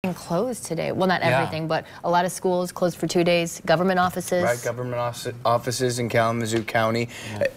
everything closed today. Well, not everything, but a lot of schools closed for 2 days. Government offices. Right, government offices in Kalamazoo County.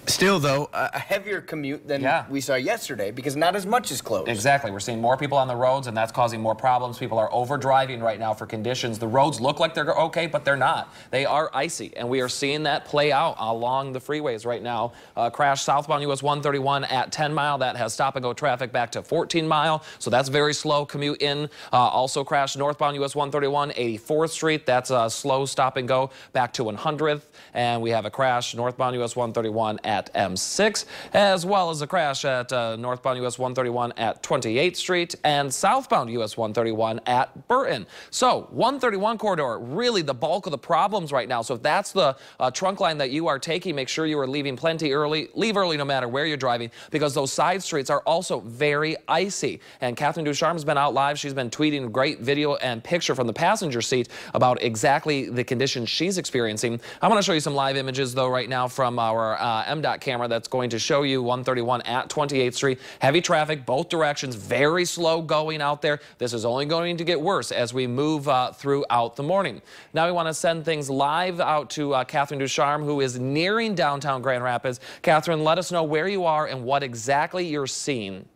Still, though, a heavier commute than we saw yesterday because not as much is closed. Exactly. We're seeing more people on the roads, and that's causing more problems. People are over-driving right now for conditions. The roads look like they're okay, but they're not. They are icy, and we are seeing that play out along the freeways right now. Crash southbound US 131 at 10 Mile. That has stop-and-go traffic back to 14 Mile, so that's very slow commute in. Also crashed northbound US 131, 84th Street. That's a slow stop-and-go back to 100th. And we have a crash northbound US 131 at M6, as well as a crash at northbound US 131 at 28th Street and southbound US 131 at Burton. So 131 corridor, really the bulk of the problems right now. So if that's the trunk line that you are taking, make sure you are leaving plenty early. Leave early no matter where you're driving, because those side streets are also very icy. And Catherine Ducharme's been out live. She's been tweeting great video and picture from the passenger seat about exactly the conditions she's experiencing. I'm going to show you some live images, though, right now from our MDOT camera that's going to show you 131 at 28th Street. Heavy traffic, both directions, very slow going out there. This is only going to get worse as we move throughout the morning. Now we want to send things live out to Catherine Ducharme, who is nearing downtown Grand Rapids. Catherine, let us know where you are and what exactly you're seeing.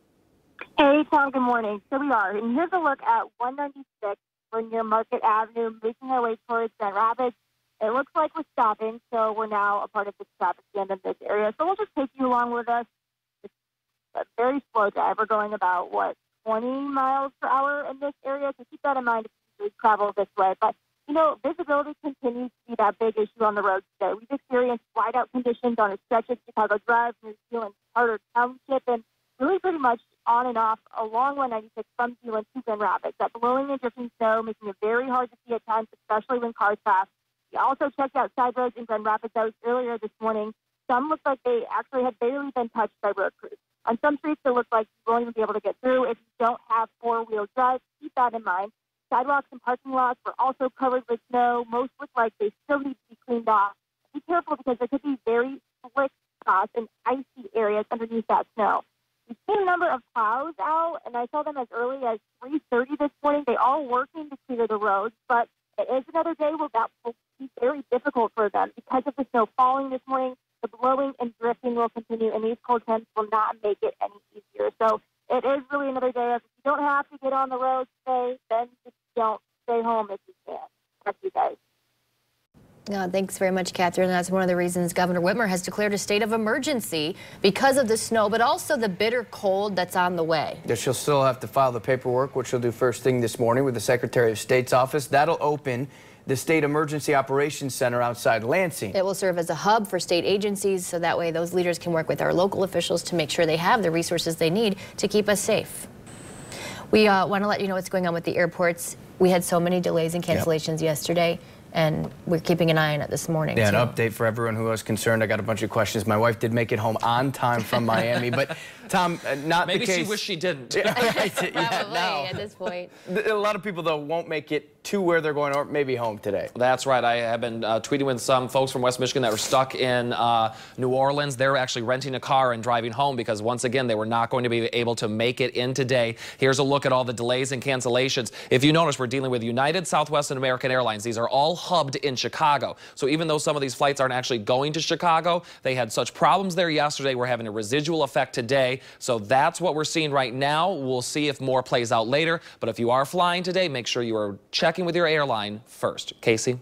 Hey, Tom, good morning. So we are, and here's a look at 196. We're near Market Avenue, making our way towards Grand Rapids. It looks like we're stopping, so we're now a part of the traffic jam in this area. So we'll just take you along with us. It's a very slow drive. We're going about, 20 miles per hour in this area, so keep that in mind if you travel this way. But, you know, visibility continues to be that big issue on the road today. We've experienced whiteout conditions on a stretch of Chicago Drive near Zeeland Carter Township, and really pretty much on and off along 196 from Zeeland to Grand Rapids. That blowing and drifting snow, making it very hard to see at times, especially when cars pass. We also checked out side roads in Grand Rapids earlier this morning. Some look like they actually had barely been touched by road crews. On some streets, it looks like you won't even be able to get through if you don't have four-wheel drive. Keep that in mind. Sidewalks and parking lots were also covered with snow. Most look like they still need to be cleaned off. Be careful because there could be very slick spots and icy areas underneath that snow. We've seen a number of plows out, and I saw them as early as 3:30 this morning. They are working to clear the roads, but it is another day where that will be very difficult for them because of the snow falling this morning. The blowing and drifting will continue, and these cold temps will not make it any easier. So it is really another day of, if you don't have to get on the road today, then just don't stay home if you can. Thank you, guys. Thanks very much, Catherine. That's one of the reasons Governor Whitmer has declared a state of emergency because of the snow, but also the bitter cold that's on the way. Yeah, she'll still have to file the paperwork, which she'll do first thing this morning with the Secretary of State's office. That'll open the State Emergency Operations Center outside Lansing. It will serve as a hub for state agencies, so that way those leaders can work with our local officials to make sure they have the resources they need to keep us safe. We want to let you know what's going on with the airports. We had so many delays and cancellations yesterday, and we're keeping an eye on it this morning. Yeah, an update for everyone who was concerned. I got a bunch of questions. My wife did make it home on time from Miami, but Tom, not Maybe the case. she wished she didn't. Probably at this point. A lot of people, though, won't make it to where they're going, or maybe home today. That's right. I have been tweeting with some folks from West Michigan that were stuck in New Orleans. They're actually renting a car and driving home because, once again, they were not going to be able to make it in today. Here's a look at all the delays and cancellations. If you notice, we're dealing with United, Southwest, and American Airlines. These are all hubbed in Chicago. So even though some of these flights aren't actually going to Chicago, they had such problems there yesterday. We're having a residual effect today. So that's what we're seeing right now. We'll see if more plays out later. But if you are flying today, make sure you are checking with your airline first. Casey?